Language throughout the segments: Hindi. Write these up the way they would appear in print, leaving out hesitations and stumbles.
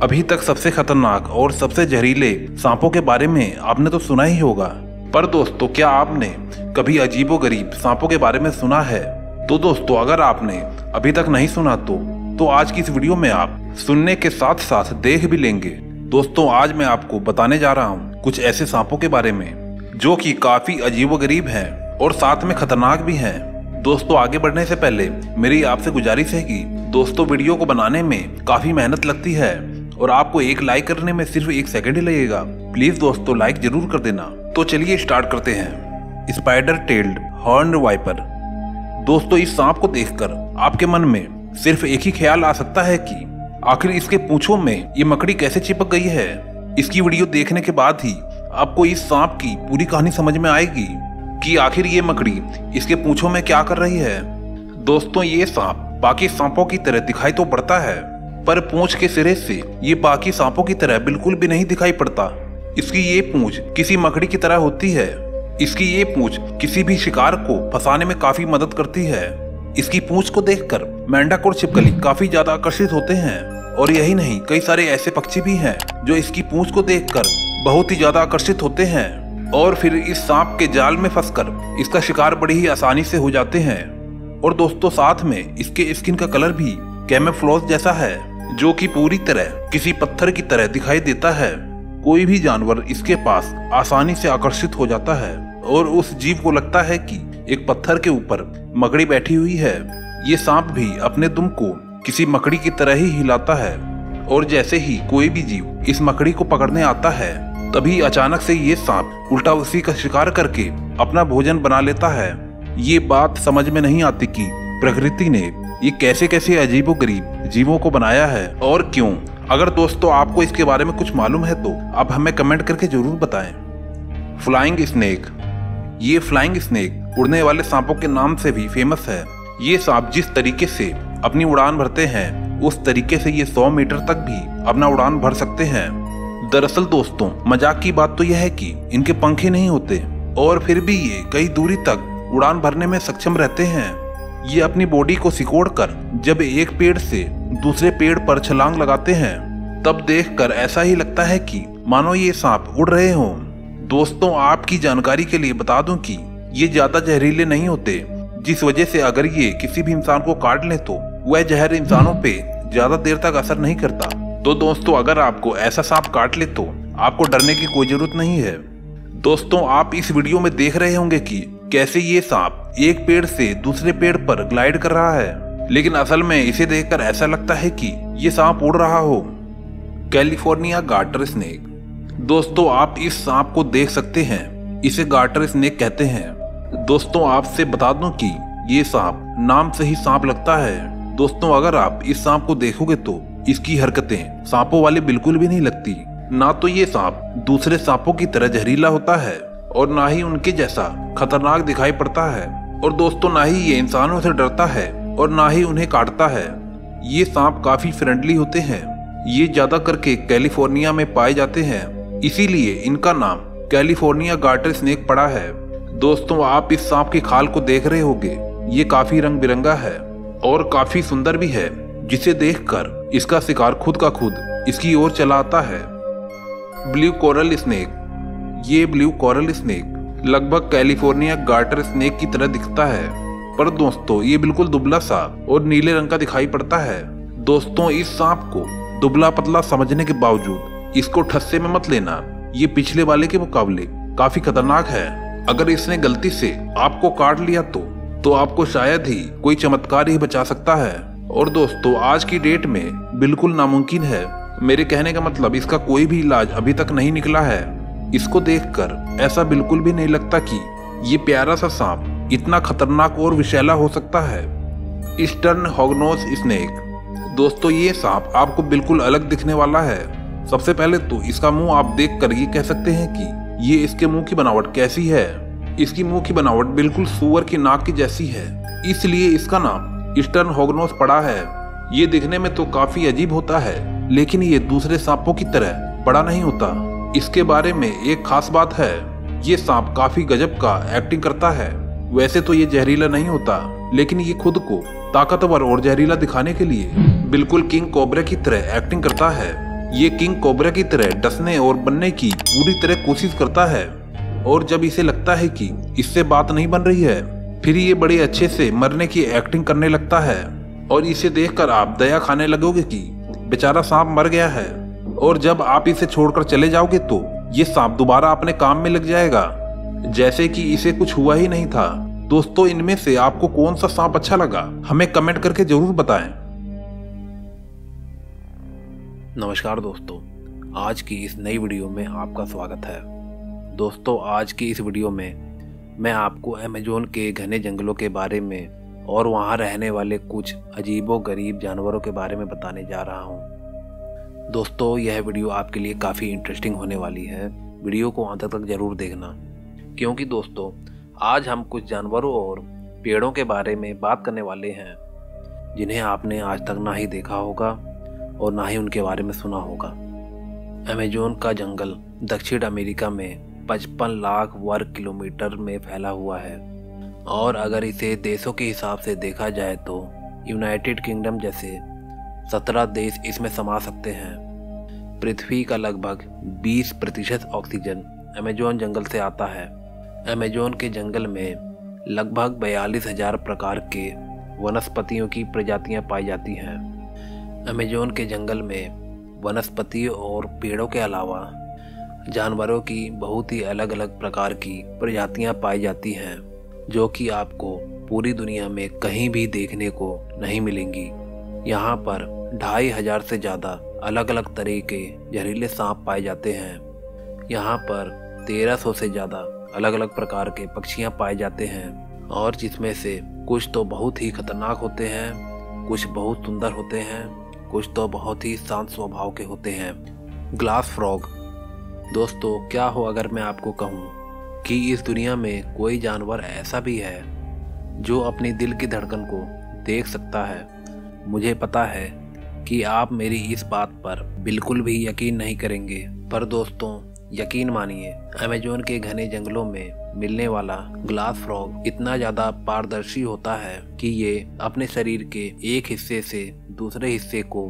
अभी तक सबसे खतरनाक और सबसे जहरीले सांपों के बारे में आपने तो सुना ही होगा, पर दोस्तों क्या आपने कभी अजीबोगरीब सांपों के बारे में सुना है? तो दोस्तों अगर आपने अभी तक नहीं सुना तो आज की इस वीडियो में आप सुनने के साथ साथ देख भी लेंगे। दोस्तों आज मैं आपको बताने जा रहा हूँ कुछ ऐसे सांपों के बारे में जो कि काफी अजीबोगरीब हैं और साथ में खतरनाक भी हैं। दोस्तों आगे बढ़ने से पहले मेरी आपसे गुजारिश है कि दोस्तों वीडियो को बनाने में काफी मेहनत लगती है और आपको एक लाइक करने में सिर्फ 1 सेकंड ही लगेगा। प्लीज दोस्तों लाइक जरूर कर देना। तो चलिए स्टार्ट करते हैं। Spider tailed horned viper. दोस्तों इस सांप को देखकर आपके मन में सिर्फ एक ही ख्याल आ सकता है कि आखिर इसके पूंछों में ये मकड़ी कैसे चिपक गई है। इसकी वीडियो देखने के बाद ही आपको इस सांप की पूरी कहानी समझ में आएगी कि आखिर ये मकड़ी इसके पूंछों में क्या कर रही है। दोस्तों ये सांप बाकी सांपों की तरह दिखाई तो पड़ता है, पर पूंछ के सिरे से ये बाकी सांपों की तरह बिल्कुल भी नहीं दिखाई पड़ता। इसकी ये पूंछ किसी मकड़ी की तरह होती है। इसकी ये पूंछ किसी भी शिकार को फंसाने में काफी मदद करती है। इसकी पूंछ को देखकर मेंढक और छिपकली काफी ज्यादा आकर्षित होते हैं, और यही नहीं कई सारे ऐसे पक्षी भी हैं जो इसकी पूंछ को देखकर बहुत ही ज्यादा आकर्षित होते हैं और फिर इस सांप के जाल में फंसकर इसका शिकार बड़ी ही आसानी से हो जाते हैं। और दोस्तों साथ में इसके स्किन का कलर भी कैमोफ्लेज जैसा है, जो कि पूरी तरह किसी पत्थर की तरह दिखाई देता है। कोई भी जानवर इसके पास आसानी से आकर्षित हो जाता है और उस जीव को लगता है कि एक पत्थर के ऊपर मकड़ी बैठी हुई है। ये सांप भी अपने दुम को किसी मकड़ी की तरह ही हिलाता है, और जैसे ही कोई भी जीव इस मकड़ी को पकड़ने आता है तभी अचानक से ये सांप उल्टा उसी का शिकार करके अपना भोजन बना लेता है। ये बात समझ में नहीं आती कि प्रकृति ने ये कैसे कैसे अजीबोगरीब जीवों को बनाया है और क्यों। अगर दोस्तों आपको इसके बारे में कुछ मालूम है तो आप हमें कमेंट करके जरूर बताएं। Flying snake. ये फ्लाइंग स्नेक उड़ने वाले सांपों के नाम से भी फेमस है। ये सांप जिस तरीके से अपनी उड़ान भरते हैं उस तरीके से ये 100 मीटर तक भी अपना उड़ान भर सकते हैं। दरअसल दोस्तों मजाक की बात तो यह है कि इनके पंख ही नहीं होते और फिर भी ये कई दूरी तक उड़ान भरने में सक्षम रहते हैं। ये अपनी बॉडी को सिकोड़कर जब एक पेड़ से दूसरे पेड़ पर छलांग लगाते हैं तब देखकर ऐसा ही लगता है कि मानो ये सांप उड़ रहे हों। दोस्तों आपकी जानकारी के लिए बता दूं कि ये ज्यादा जहरीले नहीं होते, जिस वजह से अगर ये किसी भी इंसान को काट ले तो वह जहर इंसानों पे ज्यादा देर तक असर नहीं करता। तो दोस्तों अगर आपको ऐसा सांप काट ले तो आपको डरने की कोई जरूरत नहीं है। दोस्तों आप इस वीडियो में देख रहे होंगे कि कैसे ये सांप एक पेड़ से दूसरे पेड़ पर ग्लाइड कर रहा है, लेकिन असल में इसे देखकर ऐसा लगता है कि ये सांप उड़ रहा हो। California garter snake. दोस्तों आप इस सांप को देख सकते हैं, इसे गार्टर स्नेक कहते हैं। दोस्तों आपसे बता दूं कि ये सांप नाम से ही सांप लगता है। दोस्तों अगर आप इस सांप को देखोगे तो इसकी हरकतें सांपों वाली बिल्कुल भी नहीं लगती। ना तो ये सांप दूसरे सांपों की तरह जहरीला होता है और ना ही उनके जैसा खतरनाक दिखाई पड़ता है, और दोस्तों ना ही ये इंसानों से डरता है और ना ही उन्हें काटता है। ये सांप काफी फ्रेंडली होते हैं। ये ज्यादा करके कैलिफोर्निया में पाए जाते हैं, इसीलिए इनका नाम कैलिफोर्निया गार्टर स्नेक पड़ा है। दोस्तों आप इस सांप की खाल को देख रहे होंगे, ये काफी रंग बिरंगा है और काफी सुंदर भी है, जिसे देखकर इसका शिकार खुद का खुद इसकी ओर चला आता है। Blue coral snake. ये ब्लू कोरल स्नेक लगभग कैलिफोर्निया गार्टर स्नेक की तरह दिखता है, पर दोस्तों ये बिल्कुल दुबला सा और नीले रंग का दिखाई पड़ता है। दोस्तों इस सांप को दुबला पतला समझने के बावजूद इसको ठस्से में मत लेना, ये पिछले वाले के मुकाबले काफी खतरनाक है। अगर इसने गलती से आपको काट लिया तो आपको शायद ही कोई चमत्कार ही बचा सकता है, और दोस्तों आज की डेट में बिल्कुल नामुमकिन है। मेरे कहने का मतलब इसका कोई भी इलाज अभी तक नहीं निकला है। इसको देखकर ऐसा बिल्कुल भी नहीं लगता कि ये प्यारा सा सांप इतना खतरनाक और विषैला हो सकता है। Eastern hognose snake. दोस्तों ये सांप आपको बिल्कुल अलग दिखने वाला है। सबसे पहले तो इसका मुंह आप देखकर ये कह सकते हैं कि ये इसके मुंह की बनावट कैसी है। इसकी मुंह की बनावट बिल्कुल सूअर की नाक की जैसी है, इसलिए इसका नाम ईस्टर्न हॉगनोज पड़ा है। ये दिखने में तो काफी अजीब होता है, लेकिन ये दूसरे सांपों की तरह बड़ा नहीं होता। इसके बारे में एक खास बात है, ये सांप काफी गजब का एक्टिंग करता है। वैसे तो ये जहरीला नहीं होता, लेकिन ये खुद को ताकतवर और जहरीला दिखाने के लिए बिल्कुल किंग कोबरा की तरह एक्टिंग करता है। ये किंग कोबरा की तरह डसने और बनने की पूरी तरह कोशिश करता है, और जब इसे लगता है कि इससे बात नहीं बन रही है, फिर ये बड़े अच्छे से मरने की एक्टिंग करने लगता है। और इसे देखकर आप दया खाने लगोगे कि बेचारा सांप मर गया है, और जब आप इसे छोड़कर चले जाओगे तो ये सांप दोबारा अपने काम में लग जाएगा, जैसे कि इसे कुछ हुआ ही नहीं था। दोस्तों, इनमें से आपको कौन सा सांप अच्छा लगा, हमें कमेंट करके जरूर बताएं। नमस्कार दोस्तों, आज की इस नई वीडियो में आपका स्वागत है। दोस्तों, आज की इस वीडियो में मैं आपको अमेज़न के घने जंगलों के बारे में और वहां रहने वाले कुछ अजीबो-गरीब जानवरों के बारे में बताने जा रहा हूं। दोस्तों, यह वीडियो आपके लिए काफ़ी इंटरेस्टिंग होने वाली है। वीडियो को अंत तक जरूर देखना, क्योंकि दोस्तों आज हम कुछ जानवरों और पेड़ों के बारे में बात करने वाले हैं जिन्हें आपने आज तक ना ही देखा होगा और ना ही उनके बारे में सुना होगा। अमेज़न का जंगल दक्षिण अमेरिका में 55 लाख वर्ग किलोमीटर में फैला हुआ है, और अगर इसे देशों के हिसाब से देखा जाए तो यूनाइटेड किंगडम जैसे 17 देश इसमें समा सकते हैं। पृथ्वी का लगभग 20% ऑक्सीजन अमेज़न जंगल से आता है। अमेज़न के जंगल में लगभग 42,000 प्रकार के वनस्पतियों की प्रजातियां पाई जाती हैं। अमेज़न के जंगल में वनस्पतियों और पेड़ों के अलावा जानवरों की बहुत ही अलग अलग प्रकार की प्रजातियां पाई जाती हैं, जो कि आपको पूरी दुनिया में कहीं भी देखने को नहीं मिलेंगी। यहाँ पर 2,500 से ज़्यादा अलग अलग तरह के जहरीले सांप पाए जाते हैं। यहाँ पर 1,300 से ज़्यादा अलग अलग प्रकार के पक्षियाँ पाए जाते हैं, और जिसमें से कुछ तो बहुत ही खतरनाक होते हैं, कुछ बहुत सुंदर होते हैं, कुछ तो बहुत ही शांत स्वभाव के होते हैं। Glass frog. दोस्तों, क्या हो अगर मैं आपको कहूँ कि इस दुनिया में कोई जानवर ऐसा भी है जो अपनी दिल की धड़कन को देख सकता है। मुझे पता है कि आप मेरी इस बात पर बिल्कुल भी यकीन नहीं करेंगे, पर दोस्तों यकीन मानिए, अमेज़न के घने जंगलों में मिलने वाला ग्लास फ्रॉग इतना ज़्यादा पारदर्शी होता है कि ये अपने शरीर के एक हिस्से से दूसरे हिस्से को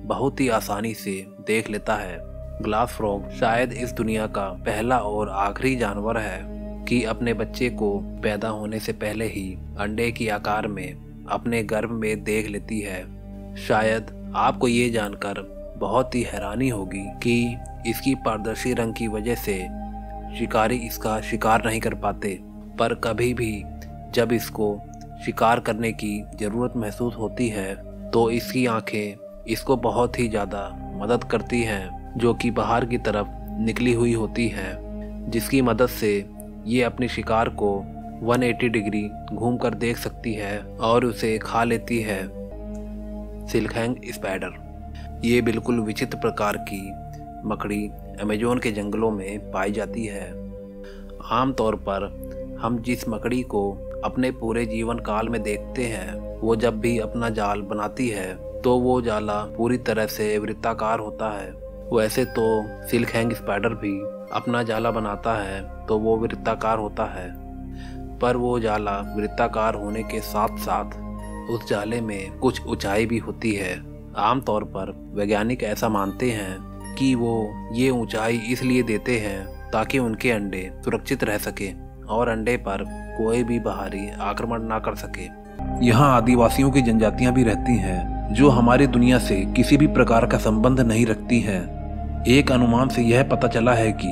बहुत ही आसानी से देख लेता है। ग्लास फ्रॉग शायद इस दुनिया का पहला और आखिरी जानवर है कि अपने बच्चे को पैदा होने से पहले ही अंडे के आकार में अपने गर्भ में देख लेती है। शायद आपको ये जानकर बहुत ही हैरानी होगी कि इसकी पारदर्शी रंग की वजह से शिकारी इसका शिकार नहीं कर पाते, पर कभी भी जब इसको शिकार करने की ज़रूरत महसूस होती है तो इसकी आंखें इसको बहुत ही ज़्यादा मदद करती हैं, जो कि बाहर की तरफ निकली हुई होती हैं, जिसकी मदद से ये अपने शिकार को 180 डिग्री घूमकर देख सकती है और उसे खा लेती है। सिल्कहैंग स्पाइडर। ये बिल्कुल विचित्र प्रकार की मकड़ी अमेज़न के जंगलों में पाई जाती है। आमतौर पर हम जिस मकड़ी को अपने पूरे जीवन काल में देखते हैं, वो जब भी अपना जाल बनाती है तो वो जाला पूरी तरह से वृत्ताकार होता है। वैसे तो सिल्कहैंग स्पाइडर भी अपना जाला बनाता है तो वो वृत्ताकार होता है, पर वो जाला वृत्ताकार होने के साथ साथ उस जाले में कुछ ऊंचाई भी होती है। आमतौर पर वैज्ञानिक ऐसा मानते हैं कि वो ये ऊंचाई इसलिए देते हैं ताकि उनके अंडे सुरक्षित रह सके और अंडे पर कोई भी बाहरी आक्रमण ना कर सके। यहाँ आदिवासियों की जनजातियाँ भी रहती हैं जो हमारी दुनिया से किसी भी प्रकार का संबंध नहीं रखती हैं। एक अनुमान से यह पता चला है कि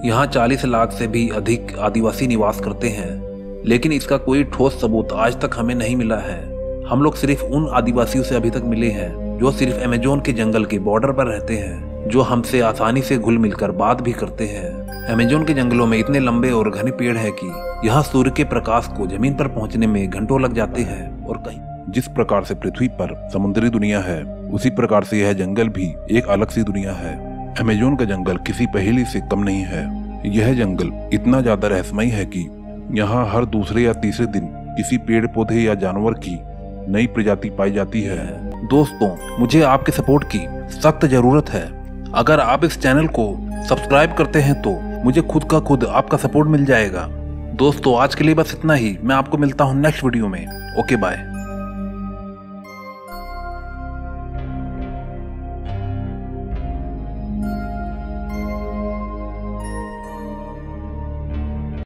यहाँ 40 लाख से भी अधिक आदिवासी निवास करते हैं, लेकिन इसका कोई ठोस सबूत आज तक हमें नहीं मिला है। हम लोग सिर्फ उन आदिवासियों से अभी तक मिले हैं जो सिर्फ अमेज़न के जंगल के बॉर्डर पर रहते हैं, जो हमसे आसानी से घुल मिलकर बात भी करते हैं। अमेज़न के जंगलों में इतने लंबे और घने पेड़ हैं कि यहाँ सूर्य के प्रकाश को जमीन पर पहुँचने में घंटों लग जाते हैं। और कहीं जिस प्रकार से पृथ्वी पर समुद्री दुनिया है, उसी प्रकार से यह जंगल भी एक अलग सी दुनिया है। अमेज़न का जंगल किसी पहेली से कम नहीं है। यह जंगल इतना ज्यादा रहस्यमयी है कि यहाँ हर दूसरे या तीसरे दिन किसी पेड़ पौधे या जानवर की नई प्रजाति पाई जाती है। दोस्तों, मुझे आपके सपोर्ट की सख्त जरूरत है। अगर आप इस चैनल को सब्सक्राइब करते हैं तो मुझे खुद का खुद आपका सपोर्ट मिल जाएगा। दोस्तों, आज के लिए बस इतना ही। मैं आपको मिलता हूँ नेक्स्ट वीडियो में। Okay, bye.